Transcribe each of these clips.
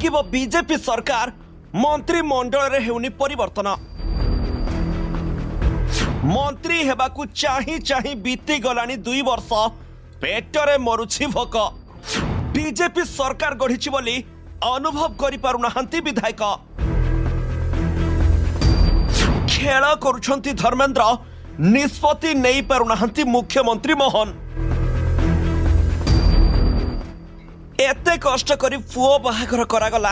ठाकिब BJP सरकार मंत्रिमंडल रे हेउनी परिवर्तन मंत्री हेबाकू चाही चाही बीती गलानी 2 वर्ष पेटरे मरुछि भोक बीजेपी सरकार गढ़ी बोली अनुभव करि पारुनाहांती विधायक खेल करुछंती धर्मेंद्र निष्पत्ति नहीं पारुनाहांती मुख्यमंत्री मोहन एते कष्ट करी पुओ बाहाघर करागला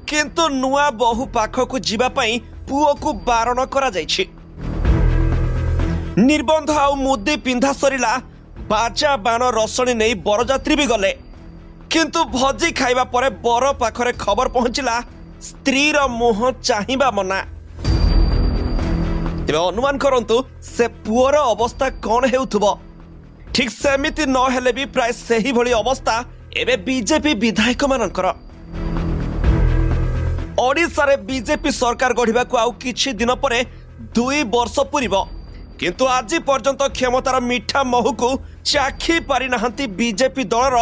किंतु नुआ बहु पाखकू जीवा पई पुओ को बारण करा जायछि निर्बंध आउ मुदी पिंधा सरिला बाजा बाण रसणी नहीं बरजात्री भी गले किंतु भोजी खाइबा परे बर पाखरे खबर पहुंचला स्त्री रो मुह चाहिबा मना तेरे अनुमान करंतु से पुओर अवस्था कौन हेउथबो ठीक सेमिति न हेले भी प्राय सही भली अवस्था एबे बीजेपी विधायक मानकर ओडिशा रे बीजेपी सरकार गढ़िबा को आउ किछि दिन परे 2 वर्ष पूरिबो किंतु आज पर्यंत क्षमतार मीठा महू को चाखी पारि नाहंती बीजेपी दलर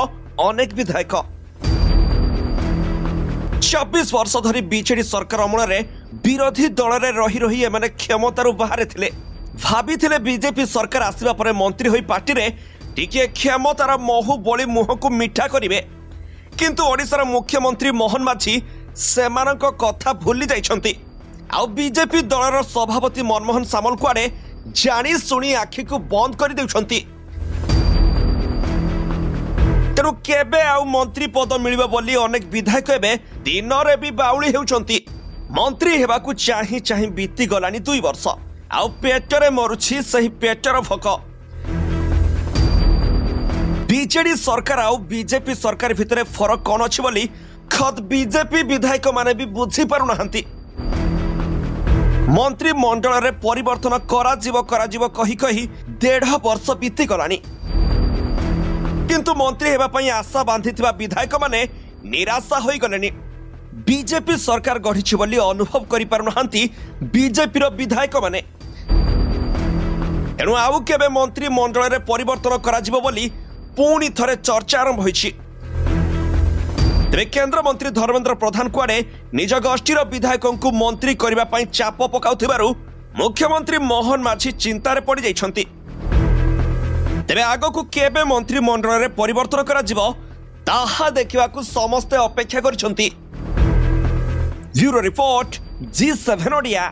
अनेक विधायक 24 वर्ष धरी बीजेडी सरकार अमल रे विरोधी दल रे रही रही एमाने क्षमतार बाहर थिले भाबिथिले बीजेपी सरकार आसिबा परे मंत्री होई पार्टी रे टिके क्षमतार महू बोली मुह को मीठा करिवे किंतु ओडिशार मुख्यमंत्री मोहन माझी सेमानक कथा भूली जाइछंती आ बीजेपी दलर सभापति मनमोहन सामल कुआडे जानी सुनी आखि को बंद कर देउछंती तेणु केबे आउ मंत्री पद मिलिबा बोली अनेक विधायक एबे दिन रे भी बाउली हेउछंती मंत्री हेबाकू चाही चाही बीती गलानी 2 वर्ष आउ पेटरे मरुछि सही पेटर भोक बीजेडी सरकार आउ बीजेपी सरकार भितरे फरक कौन अछि बोली खद बीजेपी विधायक माने भी बुझी पारु नाहंती मंत्री मंडल रे परिवर्तन कराजिबो कही कही 1.5 वर्ष बीती गलानी किंतु मंत्री हेबा पई आशा बांधिथिबा विधायक माने निराशा होई गलेनी बीजेपी सरकार गढ़ी बोली अनुभव करि पारु नाहंती बीजेपी रो विधायक माने एनु आउ केबे मंत्री मंडल रे परिवर्तन कराजिबो बोली पुणी थरे चर्चा आरंभ होईछि तेरे केंद्र मंत्री धर्मेंद्र प्रधान कुआडे निज गोष्ठीर विधायकों को मंत्री करबा पई चाप पकाउथिबारु मुख्यमंत्री मोहन माझी चिंतारे पड़ी जाइछंती तेरे आगो को केबे मंत्री मंडल रे परिवर्तन करा जिवो ताहा देखिबा को समस्त अपेक्षा करिसंती ब्यूरो रिपोर्ट G7 ओडिया।